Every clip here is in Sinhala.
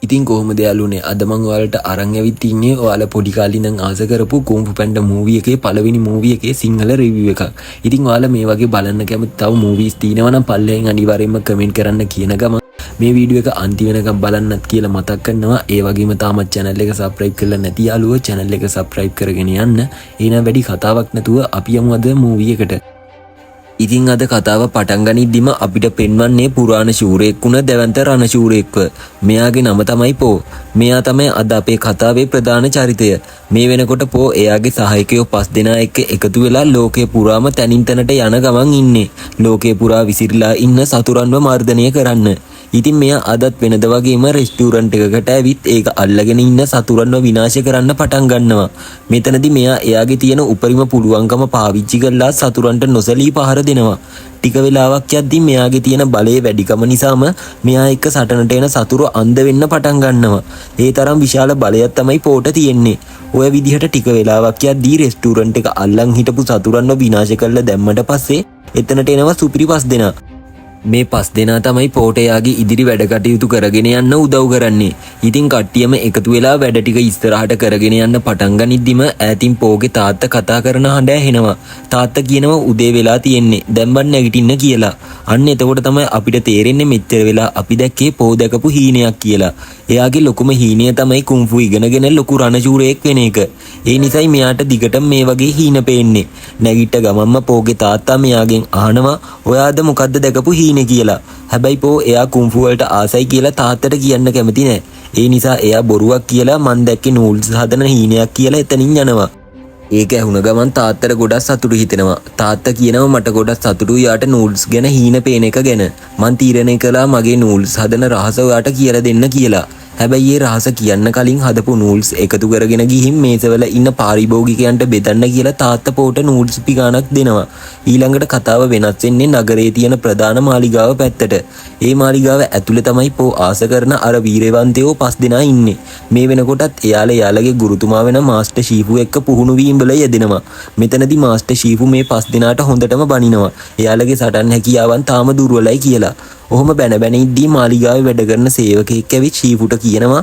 ඉතින් කොහොමද යාළුවනේ අද මම ඔයාලට අරන් ඇවිත් ඉන්නේ ඔයාලා පොඩි කාලේ ඉඳන් ආස කරපු කුම්ෆු පැන්ඩා මූවි එකේ පළවෙනි මූවි එකේ සිංහල රිවිව් එකක්. ඉතින් ඔයාලා මේ වගේ බලන්න කැමති තව මූවිස් තියෙනවා නම් පල්ලෙහෙන් අනිවාර්යයෙන්ම කමෙන්ට් කරන්න කියන ගම මේ වීඩියෝ එක අන්තිම වෙනකම් බලන්නත් කියලා මතක් කරනවා. ඒ වගේම තාමත් channel එක subscribe කරලා නැති යාළුවෝ channel එක subscribe කරගෙන යන්න. එහෙනම් වැඩි කතාවක් නැතුව අපි යමු අද මූවි එකට. ඉතින් අද කතාව පටන් ගනිද්දිම අපිට පෙන්වන්නේ පුරාණ ශූරයෙක් වුණ දැවැන්ත රණ ශූරයෙක්ව. මෙයාගේ නම තමයි පෝ. මෙයා තමයි අද අපේ කතාවේ ප්‍රධාන චරිතය. මේ වෙනකොට පෝ එයාගේ සහායකයෝ 5 දෙනා එක්ක එකතු වෙලා ලෝකේ පුරාම තනින් තනට යන ගමන් ඉන්නේ. ලෝකේ පුරා විසිරීලා ඉන්න සතුරන්ව මර්ධනය කරන්න. ඉතින් මෙයා අදත් වෙනද වගේම රෙස්ටුරන්ට් එකකට ඇවිත් ඒක අල්ලගෙන ඉන්න සතුරන්ව විනාශ කරන්න පටන් ගන්නවා. මෙතනදී මෙයා එයාගේ තියෙන උපරිම පුළුවන්කම පාවිච්චි කරලා සතුරන්ට නොසලී පහර දෙනවා. ටික වෙලාවක් යද්දී මෙයාගේ තියෙන බලය වැඩිකම නිසාම මෙයා එක්ක සටනට එන සතුරු අන්ධ වෙන්න පටන් ගන්නවා. ඒ තරම් විශාල බලයක් තමයි පෝට තියෙන්නේ. ඔය විදිහට ටික වෙලාවක් යද්දී රෙස්ටුරන්ට් එක අල්ලන් හිටපු සතුරන්ව විනාශ කරලා දැම්මට පස්සේ එතනට එනවා සුපිරි 5 දෙනා. මේ 5 දෙනා තමයි පෝට එයාගේ ඉදිරි වැඩ කටයුතු කරගෙන යන්න උදව් කරන්නේ. ඉතින් කට්ටියම එකතු වෙලා වැඩ ටික ඉස්සරහට කරගෙන යන්න පටන් ගනිද්දිම ඈතින් පෝගේ තාත්තා කතා කරන හඬ ඇහෙනවා. තාත්තා කියනවා උදේ වෙලා තියෙන්නේ. දැන් බන් නැගිටින්න කියලා. අන්න එතකොට තමයි අපිට තේරෙන්නේ මෙච්චර වෙලා අපි දැක්කේ පෝ දැකපු හීනයක් කියලා. එයාගේ ලොකුම හීනය තමයි කුම්ෆු ඉගෙනගෙන ලොකු රණශූරයෙක් වෙන එක. ඒ නිසයි මෙයාට දිගටම මේ වගේ හීන පේන්නේ. නැගිට ගමන්ම පෝගේ තාත්තා මෙයාගෙන් අහනවා ඔයාද මොකද්ද දැකපු හීනේ කියලා. හැබැයි පෝ එයා කුම්ෆු වලට ආසයි කියලා තාත්තට කියන්න කැමති නෑ. ඒ නිසා එයා බොරුවක් කියලා මන් දැක්කේ නූල්ස් හදන හීනයක් කියලා එතනින් යනවා. ඒක ඇහුණ ගමන් තාත්තට ගොඩක් සතුටු හිතෙනවා. තාත්තා කියනවා මට ගොඩක් සතුටුයි යාට නූල්ස් ගැන හීන පේන එක ගැන. මන් තීරණය කළා මගේ නූල්ස් හදන රහස ඔයාට කියලා දෙන්න කියලා. හැබැයි ඒ රහස කියන්න කලින් හදපු නූල්ස් එකතු කරගෙන ගිහින් මේසවල ඉන්න පාරිභෝගිකයන්ට බෙදන්න කියලා තාත්තා පොට නූල්ස් පිගානක් දෙනවා. ඊළඟට කතාව වෙනස් වෙන්නේ නගරයේ තියෙන ප්‍රධාන මාලිගාව පැත්තට. ඒ මාලිගාව ඇතුලේ තමයි පෝ ආස කරන අර වීරවන්තයෝ 5 දෙනා ඉන්නේ. මේ වෙනකොටත් එයාලගේ ගුරුතුමා වෙන මාස්ටර් ෂීෆු එක්ක පුහුණු වීම වල යෙදෙනවා. මෙතනදී මාස්ටර් ෂීෆු මේ 5 දෙනාට හොඳටම බනිනවා. එයාලගේ සටන් හැකියාවන් තාම දුර්වලයි කියලා. ඔහොම බැන ඉද්දී මාලිගාවේ වැඩ කරන සේවකයෙක් ඇවිත් ෂීෆුට කියනවා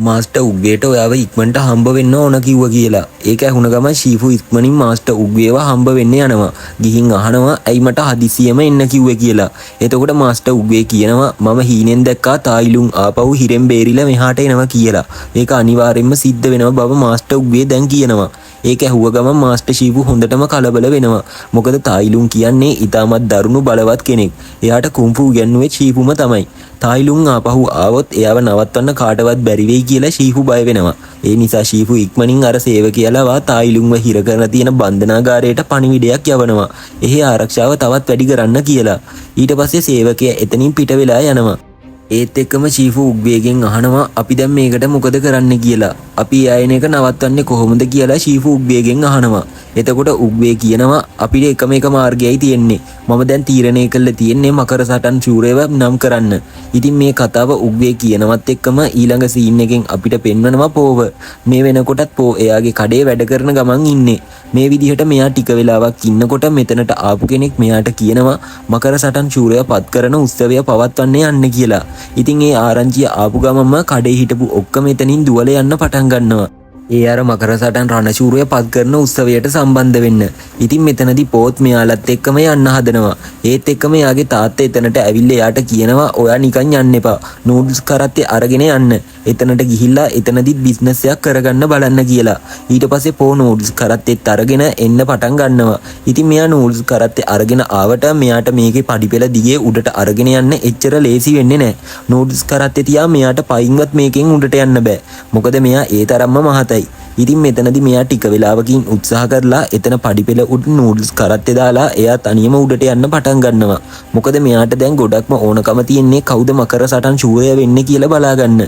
මාස්ටර් උග්ගේට ඔයාව ඉක්මනට හම්බ වෙන්න ඕන කිව්වා කියලා. ඒක ඇහුණ ගමන් ෂීෆු ඉක්මනින් මාස්ටර් උග්ගේව හම්බ වෙන්න යනවා. ගිහින් අහනවා ඇයි මට හදිසියෙම එන්න කිව්වේ කියලා. එතකොට මාස්ටර් උග්ගේ කියනවා මම හීනෙන් දැක්කා තායිලුන් ආපහු හිරෙන් බේරිලා මෙහාට එනවා කියලා. ඒක අනිවාර්යෙන්ම සිද්ධ වෙනවා බව මාස්ටර් උග්ගේ දැන් කියනවා. ඒක ඇහුව ගමන් මාස්ටර් ෂීෆු හොඳටම කලබල වෙනවා. මොකද තායිලුන් කියන්නේ ඊටමත් දරුණු බලවත් කෙනෙක්. එයාට කුම්ෆු උගන්වුවේ ෂීෆුම තමයි. තායිලුන් ආපහු ආවොත් එයාව නවත්තන්න කාටවත් බැරි වෙයි කියලා ෂීෆු බය වෙනවා. ඒ නිසා ෂීෆු ඉක්මනින් අර සේවකයාලා තායිලුන්ව හිර කරන තියෙන බන්ධනාගාරයට පණිවිඩයක් යවනවා. එහි ආරක්ෂාව තවත් වැඩි කරන්න කියලා. ඊට පස්සේ සේවකයා එතනින් පිට වෙලා යනවා. ඒත් එක්කම ෂීෆු උග්වේගෙන් අහනවා අපි දැන් මේකට මොකද කරන්න කියලා. අපි ආයන එක නවත්තන්නේ කොහොමද කියලා ෂීෆු උග්වේගෙන් අහනවා. එතකොට උග්වේ කියනවා අපිට එකම එක මාර්ගයයි තියෙන්නේ. මම දැන් තීරණය කළා තියෙන්නේ මකර සටන් ශූරයව නම් කරන්න. ඉතින් මේ කතාව උග්වේ කියනවත් එක්කම ඊළඟ සීන් එකෙන් අපිට පෙන්වනවා පෝව. මේ වෙනකොටත් පෝ එයාගේ කඩේ වැඩ කරන ගමන් ඉන්නේ. මේ විදිහට මෙයා ටික වෙලාවක් ඉන්නකොට මෙතනට ආපු කෙනෙක් මෙයාට කියනවා මකර සටන් ශූරය පත් කරන උත්සවය පවත්වන්න යන්න කියලා. ඉතින් ඒ ආරංචිය ආපු ගමන්ම කඩේ හිටපු ඔක්කොම එතනින් දුවල යන්න පටන් ගන්නවා. ඒ අර මකර සටන් රණශූරය පත් කරන උත්සවයට සම්බන්ධ වෙන්න. ඉතින් මෙතනදී පෝත් මෙයාලත් එක්කම යන්න හදනවා. ඒත් එක්කම එයාගේ තාත්තා එතනට ඇවිල්ලා එයාට කියනවා ඔයා නිකන් යන්න එපා. නූඩ්ස් කරත්තේ අරගෙන යන්න. එතනට ගිහිල්ලා එතනදිත් බිස්නස් එකක් කරගන්න බලන්න කියලා. ඊට පස්සේ පෝ නූඩ්ස් කරත්තෙත් අරගෙන එන්න පටන් ගන්නවා. ඉතින් මෙයා නූඩ්ස් කරත්තේ අරගෙන ආවට මෙයාට මේකේ පඩිපෙළ දිගේ උඩට අරගෙන යන්න එච්චර ලේසි වෙන්නේ නැහැ. නූඩ්ස් කරත්තේ තියා මෙයාට පයින්වත් මේකෙන් උඩට යන්න බෑ. මොකද මෙයා ඒ තරම්ම මහතයි. ඉතින් මෙතනදී මෙයා ටික වෙලාවකින් උත්සාහ කරලා එතන පඩිපෙළ උඩ නූඩ්ස් කරත්තේ දාලා එයා තනියම උඩට යන්න පටන් ගන්නවා. මොකද මෙයාට දැන් ගොඩක්ම ඕනකම තියෙන්නේ කවුද මකර සටන් ශූරය වෙන්නේ කියලා බලාගන්න.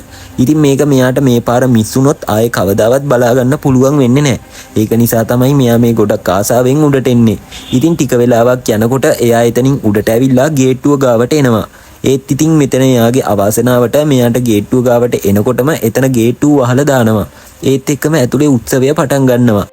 ඉතින් මේක මෙයාට මේ පාර මිස් වුණොත් ආයේ කවදාවත් බලාගන්න පුළුවන් වෙන්නේ නැහැ. ඒක නිසා තමයි මෙයා මේ ගොඩක් ආසාවෙන් උඩට එන්නේ. ඉතින් ටික වෙලාවක් යනකොට එයා එතනින් උඩට ඇවිල්ලා ගේට්ටුව ගාවට එනවා. ඒත් ඉතින් මෙතන එයාගේ අවාසනාවට මෙයාට ගේට්ටුව ගාවට එනකොටම එතන ගේට්ටුව වහලා දානවා. ඒත් එක්කම ඇතුලේ උත්සවය පටන් ගන්නවා.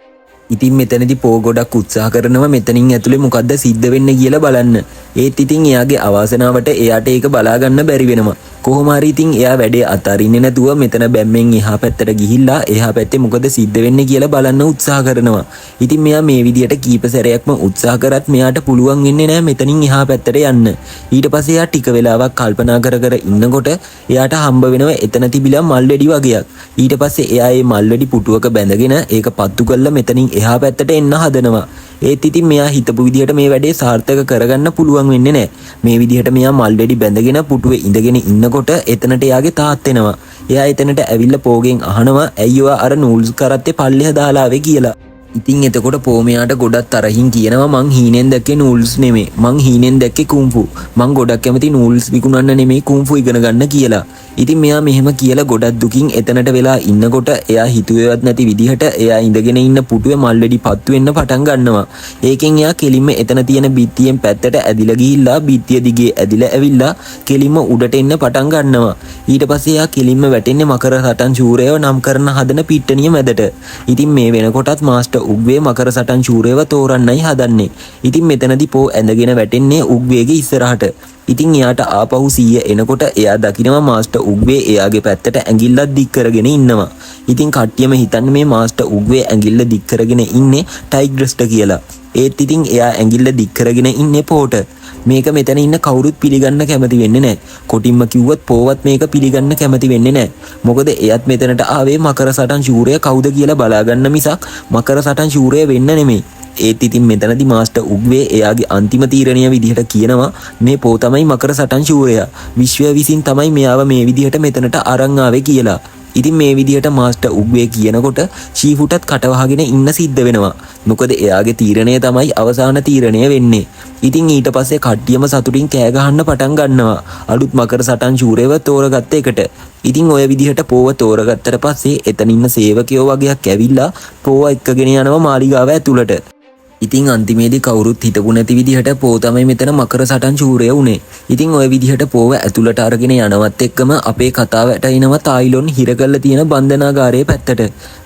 ඉතින් මෙතනදී පෝ ගොඩක් උත්සාහ කරනවා මෙතනින් ඇතුලේ මොකද්ද සිද්ධ වෙන්නේ කියලා බලන්න. ඒත් ඉතින් එයාගේ අවාසනාවට එයාට ඒක බලා ගන්න බැරි වෙනවා. කොහොම හරි ඉතින් එයා වැඩේ අතාරින්නේ නැතුව මෙතන බැම්මෙන් එහා පැත්තට ගිහිල්ලා එහා පැත්තේ මොකද සිද්ධ වෙන්නේ කියලා බලන්න උත්සාහ කරනවා. ඉතින් මෙයා මේ විදියට කීප සැරයක්ම උත්සාහ කරත් මෙයාට පුළුවන් වෙන්නේ නැහැ මෙතනින් එහා පැත්තට යන්න. ඊට පස්සේ එයා ටික වෙලාවක් කල්පනා කර කර ඉන්නකොට එයාට හම්බ වෙනවා එතන තිබිලා මල්වැඩි වගේක්. ඊට පස්සේ එයා මේ මල්වැඩි පුටුවක බැඳගෙන ඒක පත්තු කරලා මෙතනින් එහා පැත්තට එන්න හදනවා. ඒත් ඉතින් මෙයා හිතපු විදිහට මේ වැඩේ සාර්ථක කරගන්න පුළුවන් වෙන්නේ නැහැ. මේ විදිහට මෙයා මල්වැඩි බැඳගෙන පුටුවේ ඉඳගෙන ඉන්නකොට එතනට එයාගේ තාත් එනවා. එයා එතනට ඇවිල්ලා පෝගෙන් අහනවා ඇයි ඔයා අර නූල්ස් කරත්තේ පල්ලෙහ දාලා ආවේ කියලා. ඉතින් එතකොට පෝමයාට ගොඩක් තරහින් කියනවා මං හීනෙන් දැක්කේ නූල්ස් නෙමෙයි. මං හීනෙන් දැක්කේ කුම්ෆු. මං ගොඩක් කැමති නූල්ස් විකුණන්න නෙමෙයි කුම්ෆු ඉගෙන ගන්න කියලා. ඉතින් මෙයා මෙහෙම කියලා ගොඩක් දුකින් එතනට වෙලා ඉන්නකොට එයා හිතුවේවත් නැති විදිහට එයා ඉඳගෙන ඉන්න පුටුවේ මල්වැඩි පත්තු වෙන්න පටන් ගන්නවා. ඒකෙන් එයා කෙලින්ම එතන තියෙන බිත්තියෙන් පැත්තට ඇදිලා ගිහිල්ලා බිත්තිය දිගේ ඇදිලා ඇවිල්ලා කෙලින්ම උඩට එන්න පටන් ගන්නවා. ඊට පස්සේ එයා කෙලින්ම වැටෙන්නේ මකර සටන් ශූරයව නම් කරන හදන පිට්ටනිය මැදට. ඉතින් මේ වෙනකොටත් මාස්ටර් උග්වේ මකර සටන් ශූරයව තෝරන්නයි හදන්නේ. ඉතින් මෙතනදී පෝ ඇඳගෙන වැටෙන්නේ උග්වේගේ ඉස්සරහට. ඉතින් එයාට ආපහු 100 එනකොට එයා දකිනවා මාස්ටර් උග්වේ එයාගේ පැත්තට ඇඟිල්ලක් දික් කරගෙන ඉන්නවා. ඉතින් කට්ටියම හිතන්නේ මේ මාස්ටර් උග්වේ ඇඟිල්ල දික් කරගෙන ඉන්නේ ටයිග්‍රස්ට කියලා. ඒත් ඉතින් එයා ඇඟිල්ල දික් කරගෙන ඉන්නේ පෝට. මේක මෙතන ඉන්න කවුරුත් පිළිගන්න කැමති වෙන්නේ නැහැ. කොටින්ම කිව්වොත් පෝවත් මේක පිළිගන්න කැමති වෙන්නේ නැහැ. මොකද එයත් මෙතනට ආවේ මකර සටන් ශූරය කවුද කියලා බලාගන්න මිසක් මකර සටන් ශූරය වෙන්න නෙමෙයි. ඒත් ඉතින් මෙතනදී මාස්ටර් උග්වේ එයාගේ අන්තිම තීරණය විදිහට කියනවා මේ පෝ තමයි මකර සටන් ශූරයා. විශ්වය විසින් තමයි මෙයාව මේ විදිහට මෙතනට අරන් ආවේ කියලා. ඉතින් මේ විදිහට මාස්ටර් උග්වේ කියනකොට චීෆුටත් කටවහගෙන ඉන්න සිද්ධ වෙනවා. මොකද එයාගේ තීරණය තමයි අවසාන තීරණය වෙන්නේ. ඉතින් ඊට පස්සේ කට්ටියම සතුටින් කෑ ගහන්න පටන් ගන්නවා. අලුත් මකර සටන් ශූරයව තෝරගත්ත එකට. ඉතින් ඔය විදිහට පෝව තෝරගත්තට පස්සේ එතන ඉන්න සේවකයෝ වගේක් ඇවිල්ලා පෝව එක්කගෙන යනවා මාලිගාව ඇතුළට. ඉතින් අන්තිමේදී කවුරුත් හිතපු නැති විදිහට පෝ තමයි මෙතන මකර සටන් ශූරය වුණේ. ඉතින් ওই විදිහට පෝව ඇතුළට අරගෙන යනවත් එක්කම අපේ කතාවට එනවා තායිලොන් හිර කරලා තියෙන බන්ධනාගාරයේ පැත්තට.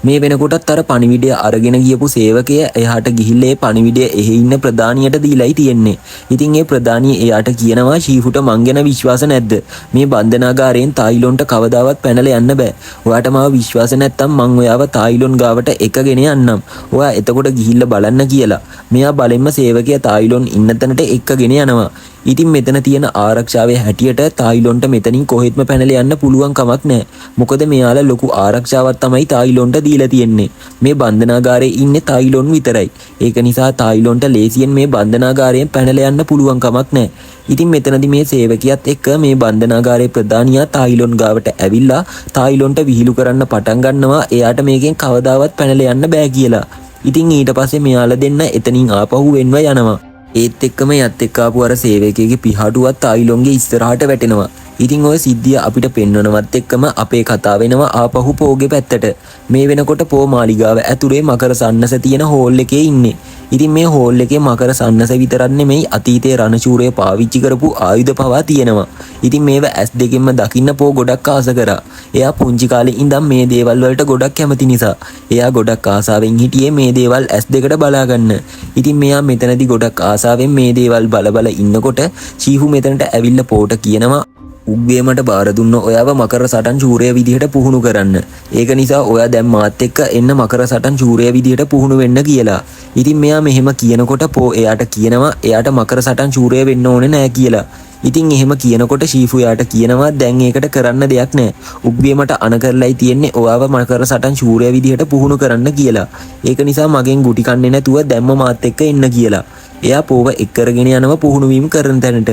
මේ වෙනකොටත් අර පණිවිඩය අරගෙන ගියපු සේවකයා එහාට ගිහිල්ලා ඒ පණිවිඩය එහි ඉන්න ප්‍රධානියට දීලායි තියෙන්නේ. ඉතින් ඒ ප්‍රධානිය එයාට කියනවා ශීෆුට මං ගැන විශ්වාස නැද්ද? මේ බන්ධනාගාරයෙන් තායිලොන්ට කවදාවත් පැනලා යන්න බෑ. ඔයාට මාව විශ්වාස නැත්තම් මං ඔයාව තායිලොන් ගාවට එකගෙන යන්නම්. ඔයා එතකොට ගිහිල්ලා බලන්න කියලා. මෙයා බලෙන්ම සේවකයා තායිලොන් ඉන්න තැනට එක්කගෙන යනවා. ඉතින් මෙතන තියෙන ආරක්ෂාවේ හැටියට තායිලොන්ට මෙතනින් කොහෙත්ම පැනලා යන්න පුළුවන් කමක් නැහැ. මොකද මෙයාලා ලොකු ආරක්ෂාවක් තමයි තායිලොන්ට දීලා තියෙන්නේ. මේ බන්ධනාගාරයේ ඉන්නේ තායිලොන් විතරයි. ඒක නිසා තායිලොන්ට ලේසියෙන් මේ බන්ධනාගාරයෙන් පැනලා යන්න පුළුවන් කමක් නැහැ. ඉතින් මෙතනදී මේ සේවකියත් එක්ක මේ බන්ධනාගාරයේ ප්‍රධානියා තායිලොන් ගාවට ඇවිල්ලා තායිලොන්ට විහිළු කරන්න පටන් ගන්නවා එයාට මේකෙන් කවදාවත් පැනලා යන්න බෑ කියලා. ඉතින් ඊට පස්සේ මෙයාලා දෙන්න එතනින් ආපහු වෙන්ව යනවා. ඒත් එක්කම යත් එක්ක ආපු අර සේවකයෙක්ගේ පිහාටුවත් තායිලොන්ගේ ඉස්සරහට වැටෙනවා. ඉතින් ඔය සිද්ධිය අපිට පෙන්වනවත් එක්කම අපේ කතාව වෙනවා ආපහු පෝගේ පැත්තට. මේ වෙනකොට පෝ මාලිගාව ඇතුලේ මකර සන්නස තියෙන හෝල් එකේ ඉන්නේ. ඉතින් මේ හෝල් එකේ මකර සන්නස විතරක් නෙමෙයි අතීතයේ රණශූරය පාවිච්චි කරපු ආයුධ පවා තියෙනවා. ඉතින් මේව S2කින්ම දකින්න පෝ ගොඩක් ආස කරා. එයා පුංචි කාලේ ඉඳන් මේ දේවල් වලට ගොඩක් කැමති නිසා එයා ගොඩක් ආසාවෙන් හිටියේ මේ දේවල් S2කට බලා ගන්න. ඉතින් මෙයා මෙතනදී ගොඩක් ආසාවෙන් මේ දේවල් බල ඉන්නකොට චීෆු මෙතනට ඇවිල්ලා පෝට කියනවා උග්ගේ මට බාර දුන්න ඔයාව මකර සටන් ශූරය විදිහට පුහුණු කරන්න. ඒක නිසා ඔයා දැන් මාත් එක්ක එන්න මකර සටන් ශූරය විදිහට පුහුණු වෙන්න කියලා. ඉතින් මෙයා මෙහෙම කියනකොට පෝ එයාට කියනවා එයාට මකර සටන් ශූරය වෙන්න ඕනේ නෑ කියලා. ඉතින් එහෙම කියනකොට ශීෆු යාට කියනවා දැන් ඒකට කරන්න දෙයක් නෑ. උග්ගේ මට අණ කරලයි තියෙන්නේ ඔයාව මකර සටන් ශූරය විදිහට පුහුණු කරන්න කියලා. ඒක නිසා මගෙන් ගුටි කන්නේ නැතුව දැම්ම මාත් එක්ක එන්න කියලා. එයා පෝව එක් කරගෙන යනවා පුහුණු වීම කරන තැනට.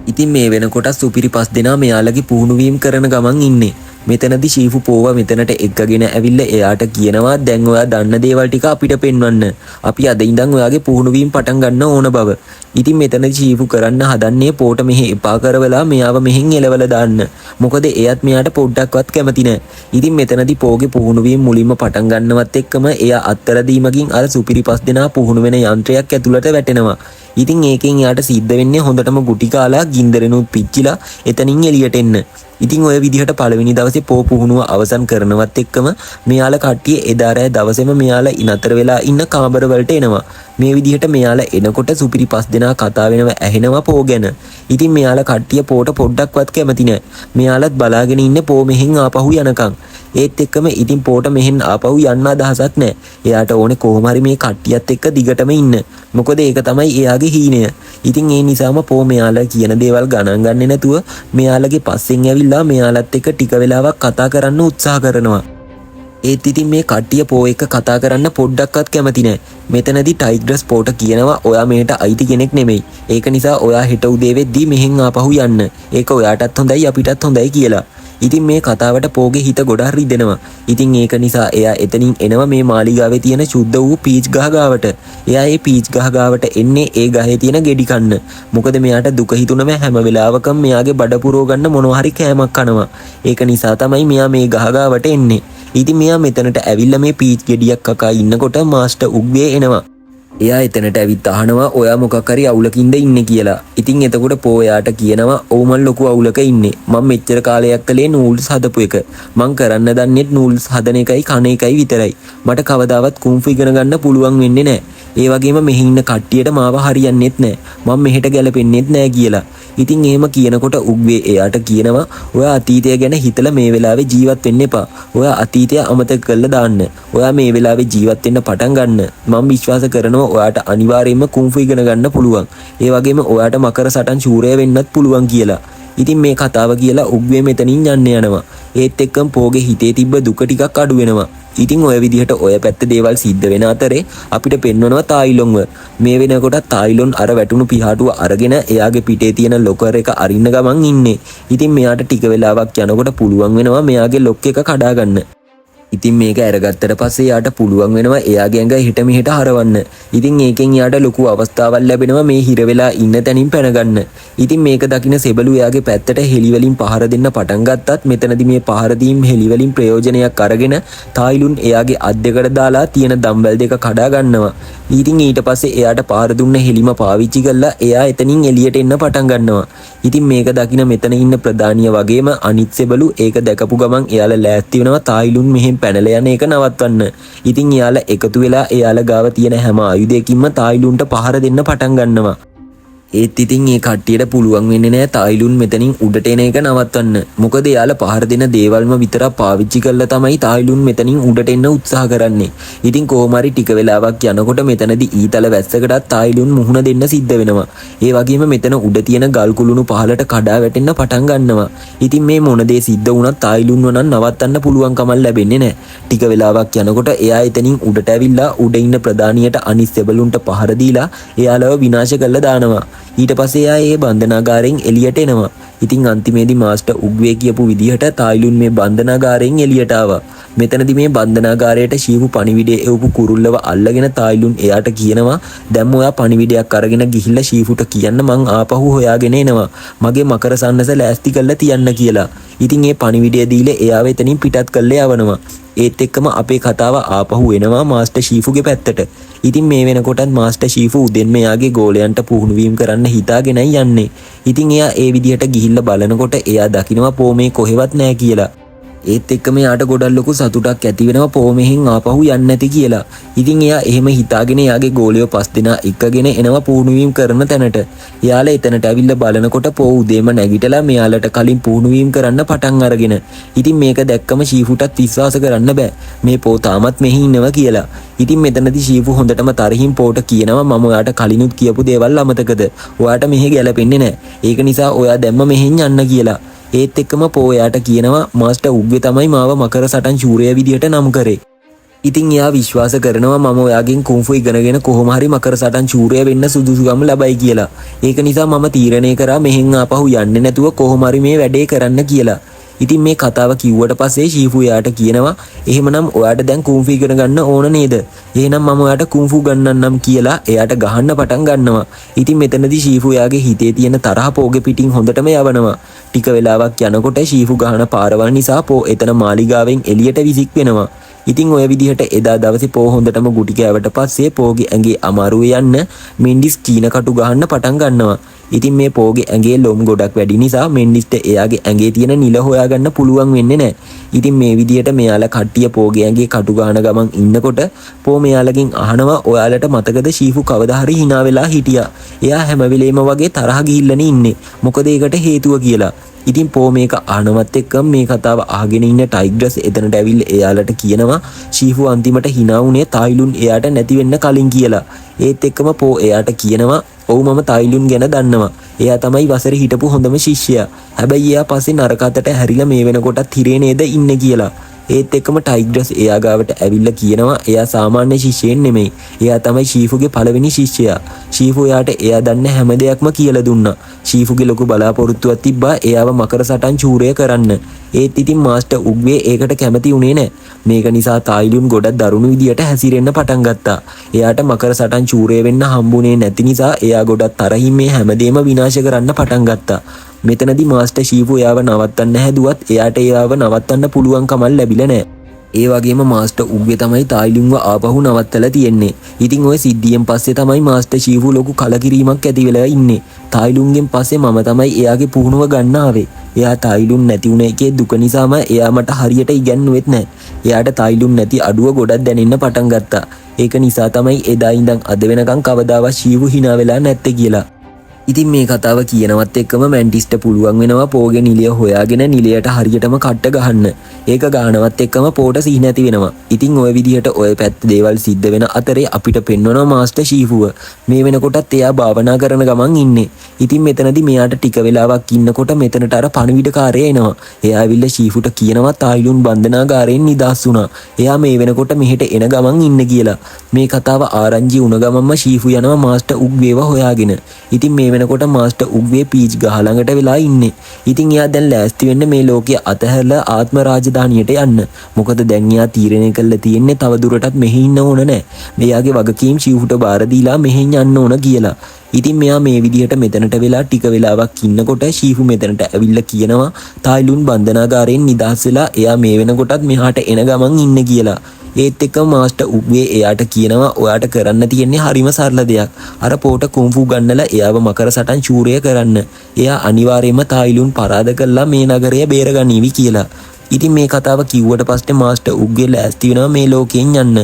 ඉතින් මේ වෙනකොට සුපිරි 5 දෙනා මෙයාලගේ පුහුණු වීම කරන ගමන් ඉන්නේ. මෙතනදී ශීෆු පෝව මෙතනට එක්කගෙන ඇවිල්ලා එයාට කියනවා දැන් ඔයා දන්න දේවල් ටික අපිට පෙන්වන්න. අපි අද ඉඳන් ඔයාගේ පුහුණු වීම පටන් ගන්න ඕන බව. ඉතින් මෙතනදී ශීෆු කරන්න හදන්නේ පෝට මෙහෙ එපා කරවලා මෙයාව මෙහෙන් එලවලා දාන්න. මොකද එයාත් මෙයාට පොඩ්ඩක්වත් කැමති නැහැ. ඉතින් මෙතනදී පෝගේ පුහුණු වීම මුලින්ම පටන් ගන්නවත් එක්කම එයා අත්තර දීමකින් අර සුපිරි 5 දෙනා පුහුණු වෙන යන්ත්‍රයක් ඇතුළට වැටෙනවා. ඉතින් ඒකෙන් යාට සිද්ධ වෙන්නේ හොඳටම ගුටි කාලා ගින්දරෙනුත් පිච්චිලා එතනින් එළියට එන්න. ඉතින් ඔය විදිහට පළවෙනි දවසේ පෝ පුහුණුව අවසන් කරනවත් එක්කම මෙයාලා කට්ටිය එදා රෑ දවසේම මෙයාලා ඉනතර වෙලා ඉන්න කාමර වලට එනවා. මේ විදිහට මෙයාලා එනකොට සුපිරි 5 දෙනා කතා වෙනව ඇහෙනවා පෝ ගැන. ඉතින් මෙයාලා කට්ටිය පෝට පොඩ්ඩක්වත් කැමති නැහැ. මෙයාලත් බලාගෙන ඉන්නේ පෝ මෙහෙන් ආපහු යනකම්. ඒත් එක්කම ඉතින් පෝට මෙහෙන් ආපහු යන්න අදහසක් නැහැ. එයාට ඕනේ කොහොම හරි මේ කට්ටියත් එක්ක දිගටම ඉන්න. මොකද ඒක තමයි එයාගේ හීනය. ඉතින් ඒ නිසාම පෝ මෙයාලා කියන දේවල් ගණන් ගන්නේ නැතුව මෙයාලගේ පස්සෙන් ඇවිල්ලා මෙයාලත් එක්ක ටික වෙලාවක් කතා කරන්න උත්සාහ කරනවා. ඒත් ඉතින් මේ කට්ටිය පෝ එක්ක කතා කරන්න පොඩ්ඩක්වත් කැමති නැහැ. මෙතනදී ටයිග්‍රස් පෝට කියනවා ඔයා මේට අයිති කෙනෙක් නෙමෙයි. ඒක නිසා ඔයා හෙට උදේ වෙද්දී මෙහෙන් ආපහු යන්න. ඒක ඔයාටත් හොඳයි අපිටත් හොඳයි කියලා. ඉතින් මේ කතාවට පෝගේ හිත ගොඩක් රිදෙනවා. ඉතින් ඒක නිසා එයා එතනින් එනවා මේ මාලිගාවේ තියෙන සුද්ධ වූ පීච් ගහ ගාවට. එයා ඒ පීච් ගහ ගාවට එන්නේ ඒ ගහේ තියෙන ගෙඩි කන්න. මොකද මෙයාට දුක හිතුනම හැම වෙලාවකම මෙයාගේ බඩ පුරව ගන්න මොනවා හරි කෑමක් කනවා. ඒක නිසා තමයි මෙයා මේ ගහ ගාවට එන්නේ. ඉතින් මෙයා මෙතනට ඇවිල්ලා මේ පීච් ගෙඩියක් කකා ඉන්නකොට මාස්ටර් උග්වේ එනවා. එයා එතනට ඇවිත් අහනවා ඔයා මොකක් හරි අවුලකින්ද ඉන්නේ කියලා. ඉතින් එතකොට පෝ එයාට කියනවා ඔව් මං ලොකු අවුලක ඉන්නේ. මං මෙච්චර කාලයක් කලේ නූල්ස් හදපු එක. මං කරන්න දන්නෙත් නූල්ස් හදන එකයි කන එකයි විතරයි. මට කවදාවත් කුන්ෆු ඉගෙන ගන්න පුළුවන් වෙන්නේ නැහැ. ඒ වගේම මෙහි ඉන්න කට්ටියට මාව හරියන්නේත් නැහැ. මං මෙහෙට ගැලපෙන්නේත් නැහැ කියලා. ඉතින් එහෙම කියනකොට උග්වේ එයාට කියනවා ඔයා අතීතය ගැන හිතලා මේ වෙලාවේ ජීවත් වෙන්න එපා. ඔයා අතීතය අමතක කරලා දාන්න. ඔයා මේ වෙලාවේ ජීවත් වෙන්න පටන් ගන්න. මම විශ්වාස කරනවා ඔයාට අනිවාර්යයෙන්ම කුන්ෆු ඉගෙන ගන්න පුළුවන්. ඒ වගේම ඔයාට මකර සටන් ශූරය වෙන්නත් පුළුවන් කියලා. ඉතින් මේ කතාව කියලා උග්වේ මෙතනින් යන්න යනවා. ඒත් එක්කම පෝගේ හිතේ තිබ්බ දුක ටිකක් අඩු වෙනවා. ඉතින් ඔය විදිහට ඔය පැත්ත දේවල් සිද්ධ වෙන අතරේ අපිට පෙන්වනවා තායිලොන්ව. මේ වෙනකොට තායිලොන් අර වැටුණු පිහාටුව අරගෙන එයාගේ පිටේ තියෙන ලොකර් එක අරින්න ගමන් ඉන්නේ. ඉතින් මෙයාට ටික වෙලාවක් යනකොට පුළුවන් වෙනවා මෙයාගේ ලොක් එක කඩා ගන්න. ඉතින් මේක අරගත්තට පස්සේ යාට පුළුවන් වෙනවා එයාගේ ඇඟ හිට මෙහෙට හරවන්න. ඉතින් ඒකෙන් යාට ලොකු අවස්ථාවක් ලැබෙනවා මේ හිර වෙලා ඉන්න තැනින් පැන ගන්න. ඉතින් මේක දකින සෙබළු එයාගේ පැත්තට හෙලි වලින් පහර දෙන්න පටන් ගත්තත් මෙතනදී මේ පහර දීම් හෙලි වලින් ප්‍රයෝජනයක් අරගෙන තායිලුන් එයාගේ අත් දෙකට දාලා තියෙන දම්බැල් දෙක කඩා ගන්නවා. ඉතින් ඊට පස්සේ එයාට පහර දුන්න හෙලිම පාවිච්චි කරලා එයා එතනින් එළියට එන්න පටන් ගන්නවා. ඉතින් මේක දකින මෙතන ඉන්න ප්‍රධානිය වගේම අනිත් සෙබළු ඒක දැකපු ගමන් එයාලා ලෑස්ති වෙනවා තායිලුන් මෙහෙන් පැනලා යන එක නවත්වන්න. ඉතින් එයාලා එකතු වෙලා එයාලා ගාව තියෙන හැම ආයුධයකින්ම තායිලුන්ට පහර දෙන්න පටන් ගන්නවා. ඒත් ඉතින් ඒ කට්ටියට පුළුවන් වෙන්නේ නැහැ තායිලුන් මෙතනින් උඩට එන එක නවත්වන්න. මොකද එයාලා පහර දෙන දේවල්ම විතරක් පාවිච්චි කරලා තමයි තායිලුන් මෙතනින් උඩට එන්න උත්සාහ කරන්නේ. ඉතින් කොහොම හරි ටික වෙලාවක් යනකොට මෙතනදී ඊතල වැස්සකටත් තායිලුන් මුහුණ දෙන්න සිද්ධ වෙනවා. ඒ වගේම මෙතන උඩ තියෙන ගල් කුළුණු පහලට කඩා වැටෙන්න පටන් ගන්නවා. ඉතින් මේ මොන දේ සිද්ධ වුණත් තායිලුන්ව නම් නවත්තන්න පුළුවන් කමක් ලැබෙන්නේ නැහැ. ටික වෙලාවක් යනකොට එයා එතනින් උඩට ඇවිල්ලා උඩ ඉන්න ප්‍රධානියට අනිත් සෙබළුන්ට පහර දීලා එයාලව විනාශ කරලා දානවා. ඊට පස්සේ එයා ඒ බන්ධනාගාරයෙන් එළියට එනවා. ඉතින් අන්තිමේදී මාස්ටර් උග්වේ කියපු විදිහට තායිලුන් මේ බන්ධනාගාරයෙන් එළියට ආවා. මෙතනදී මේ බන්ධනාගාරයට ශීවු පණිවිඩය එවපු කුරුල්ලව අල්ලගෙන තායිලුන් එයාට කියනවා දැන් ඔයා පණිවිඩයක් අරගෙන ගිහිල්ලා ශීවුට කියන්න මං ආපහු හොයාගෙන එනවා. මගේ මකර සන්නස ලෑස්ති කරලා තියන්න කියලා. ඉතින් ඒ පණිවිඩය දීලා එයාව එතනින් පිටත් කරලා යවනවා. ඒත් එක්කම අපේ කතාව ආපහු එනවා මාස්ටර් ශීෆුගේ පැත්තට. ඉතින් මේ වෙනකොටත් මාස්ටර් ශීෆු උදෙන්ම එයාගේ ගෝලයන්ට පුහුණුවීම් කරන්න හිතාගෙනයි යන්නේ. ඉතින් එයා ඒ විදිහට ගිහිල්ලා බලනකොට එයා දකිනවා පෝ මේ කොහෙවත් නැහැ කියලා. ඒත් එක්කම යාට ගොඩක් ලොකු සතුටක් ඇති වෙනවා පෝ මෙහෙන් ආපහු යන්නේ නැති කියලා. ඉතින් එයා එහෙම හිතාගෙන එයාගේ ගෝලියෝ 5 දෙනා එක්කගෙන එනවා පුහුණුවීම් කරන තැනට. එයාලා එතනට ඇවිල්ලා බලනකොට පෝ උදේම නැගිටලා මෙයාලට කලින් පුහුණුවීම් කරන්න පටන් අරගෙන. ඉතින් මේක දැක්කම ශීෆුටත් විශ්වාස කරන්න බෑ මේ පෝ තාමත් මෙහි ඉන්නවා කියලා. ඉතින් මෙතනදී ශීෆු හොඳටම තරහින් පෝට කියනවා මම ඔයාට කලිනුත් කියපු දේවල් අමතකද? ඔයාට මෙහෙ ගැලපෙන්නේ නැහැ. ඒක නිසා ඔයා දැම්ම මෙහෙන් යන්න කියලා. ඒත් එක්කම පෝ එයාට කියනවා මාස්ටර් උග්වේ තමයි මාව මකර සටන් ශූරය විදියට නම් කරේ. ඉතින් එයා විශ්වාස කරනවා මම ඔයාගෙන් කුන්ෆු ඉගෙනගෙන කොහොම හරි මකර සටන් ශූරය වෙන්න සුදුසුකම් ලබයි කියලා. ඒක නිසා මම තීරණය කරා මෙහෙන් ආපහු යන්නේ නැතුව කොහොම හරි මේ වැඩේ කරන්න කියලා. ඉතින් මේ කතාව කිව්වට පස්සේ ශීෆු එයාට කියනවා එහෙමනම් ඔයාට දැන් කුන්ෆු ඉගෙන ගන්න ඕන නේද? එහෙනම් මම ඔයාට කුන්ෆු ගන්නන්නම් කියලා එයාට ගහන්න පටන් ගන්නවා. ඉතින් මෙතනදී ශීෆු එයාගේ හිතේ තියෙන තරහ පෝගේ පිටින් හොඳටම යවනවා. ටික වෙලාවක් යනකොට ශීෆු ගහන පාරවල් නිසා පෝ එතන මාලිගාවෙන් එළියට විසික් වෙනවා. ඉතින් ඔය විදිහට එදා දවසේ පෝ හොඳටම ගුටි කෑවට පස්සේ පෝගේ ඇඟේ අමාරුවේ යන්න මෙන්ඩිස් චීන කටු ගහන්න පටන් ගන්නවා. ඉතින් මේ පෝගේ ඇඟේ ලොම් ගොඩක් වැඩි නිසා මෙන්ඩිස්ට එයාගේ ඇඟේ තියෙන නිල හොයාගන්න පුළුවන් වෙන්නේ නැහැ. ඉතින් මේ විදිහට මෙයාලා කට්ටිය පෝගේ ඇඟේ කටු ගහන ගමන් ඉන්නකොට පෝ මෙයාලකින් අහනවා ඔයාලට මතකද ශීෆු කවදා හරි hina වෙලා හිටියා. එයා හැම වෙලේම වගේ තරහ ගිහිල්ලානේ ඉන්නේ. මොකද ඒකට හේතුව කියලා. ඉතින් පෝ මේක අහනවත් එක්කම මේ කතාව අහගෙන ඉන්න ටයිග්‍රස් එතනට ඇවිල්ලා එයාලට කියනවා ශීෆු අන්තිමට hina වුණේ තායිලුන් එයාට නැති වෙන්න කලින් කියලා. ඒත් එක්කම පෝ එයාට කියනවා ඔව් මම තායිලුන් ගැන දන්නවා. එයා තමයි වසරේ හිටපු හොඳම ශිෂ්‍යයා. හැබැයි එයා පස්සේ නරක අතට හැරිලා මේ වෙනකොටත් හිරේ නේද ඉන්නේ කියලා. ඒත් එක්කම ටයිග්‍රස් එයා ගාවට ඇවිල්ලා කියනවා එයා සාමාන්‍ය ශිෂ්‍යයෙක් නෙමෙයි. එයා තමයි ශීෆුගේ පළවෙනි ශිෂ්‍යයා. ශීෆු එයාට එයා දන්න හැම දෙයක්ම කියලා දුන්නා. ශීෆුගේ ලොකු බලාපොරොත්තුවක් තිබ්බා එයාව මකර සටන් චූරය කරන්න. ඒත් ඉතින් මාස්ටර් උග්වේ ඒකට කැමති උනේ නැහැ. මේක නිසා තායිලුන් ගොඩක් දරුණු විදියට හැසිරෙන්න පටන් ගත්තා. එයාට මකර සටන් චූරය වෙන්න හම්බුනේ නැති නිසා එයා ගොඩක් තරහින් මේ හැමදේම විනාශ කරන්න පටන් ගත්තා. මෙතනදී මාස්ටර් ශීෆු එයාව නවත්තන්න හැදුවත් එයාට එයාව නවත්තන්න පුළුවන් කමක් ලැබිලා නැහැ. ඒ වගේම මාස්ටර් උග්ගේ තමයි තායිලුන්ව ආපහු නවත්තලා තියෙන්නේ. ඉතින් ওই සිද්ධියෙන් පස්සේ තමයි මාස්ටර් ශීෆු ලොකු කලකිරීමක් ඇති වෙලා ඉන්නේ. තායිලුන්ගෙන් පස්සේ මම තමයි එයාගේ පුහුණුව ගන්න ආවේ. එයා තායිලුන් නැති වුණ එකේ දුක නිසාම එයා මට හරියට ඉගැන්නුවෙත් නැහැ. එයාට තායිලුන් නැති අඩුව ගොඩක් දැනෙන්න පටන් ගත්තා. ඒක නිසා තමයි එදා ඉඳන් අද වෙනකන් කවදාවත් ශීෆු hina වෙලා නැත්තේ කියලා. ඉතින් මේ කතාව කියනවත් එක්කම මැන්ටිස්ට පුළුවන් වෙනවා පෝගේ නිලිය හොයාගෙන නිලයට හරියටම කට්ට ගහන්න. ඒක ගහනවත් එක්කම පෝට සිහි නැති වෙනවා. ඉතින් ওই විදිහට ওই පැත්ත දේවල් සිද්ධ වෙන අතරේ අපිට පෙන්වනවා මාස්ටර් ශීෆුව. මේ වෙනකොටත් එයා භාවනා කරන ගමන් ඉන්නේ. ඉතින් මෙතනදී මෙයාට ටික වෙලාවක් ඉන්නකොට මෙතනට අර පණිවිඩකාරය එනවා. එයා ඇවිල්ලා ශීෆුට කියනවා තායිලුන් බන්ධනාගාරයෙන් නිදහස් වුණා. එයා මේ වෙනකොට මෙහෙට එන ගමන් ඉන්න කියලා. මේ කතාව ආරංචි වුණ ගමන්ම ශීෆු යනවා මාස්ටර් උග්වේව හොයාගෙන. ඉතින් මේ වෙනකොට මාස්ටර් උග්වේ පීච් ගහ ළඟට වෙලා ඉන්නේ. ඉතින් එයා දැන් ලෑස්ති වෙන්න මේ ලෝකයේ අතහැරලා ආත්ම රාජධානියට යන්න. මොකද දැන් එයා තීරණය කළා තියෙන්නේ තව දුරටත් මෙහි ඉන්න ඕන නැහැ. මෙයාගේ වගකීම් ශීෆුට බාර දීලා මෙහෙන් යන්න ඕන කියලා. ඉතින් මෙයා මේ විදිහට මෙතනට වෙලා ටික වෙලාවක් ඉන්නකොට ශීෆු මෙතනට ඇවිල්ලා කියනවා තායිලුන් බන්ධනාගාරයෙන් නිදහස් වෙලා එයා මේ වෙනකොටත් මෙහාට එන ගමන් ඉන්න කියලා. ඒත් එක්ක මාස්ටර් උග්වේ එයාට කියනවා ඔයාට කරන්න තියෙන්නේ හරිම සරල දෙයක්. අර පොට කුම්ෆු ගන්නලා එයාව මකර සටන් චූරය කරන්න. එයා අනිවාර්යයෙන්ම තායිලුන් පරාද කළා මේ නගරය බේරගනීවි කියලා. ඉතින් මේ කතාව කිව්වට පස්සේ මාස්ටර් උග්ගේ ලෑස්ති වෙනවා මේ ලෝකයෙන් යන්න.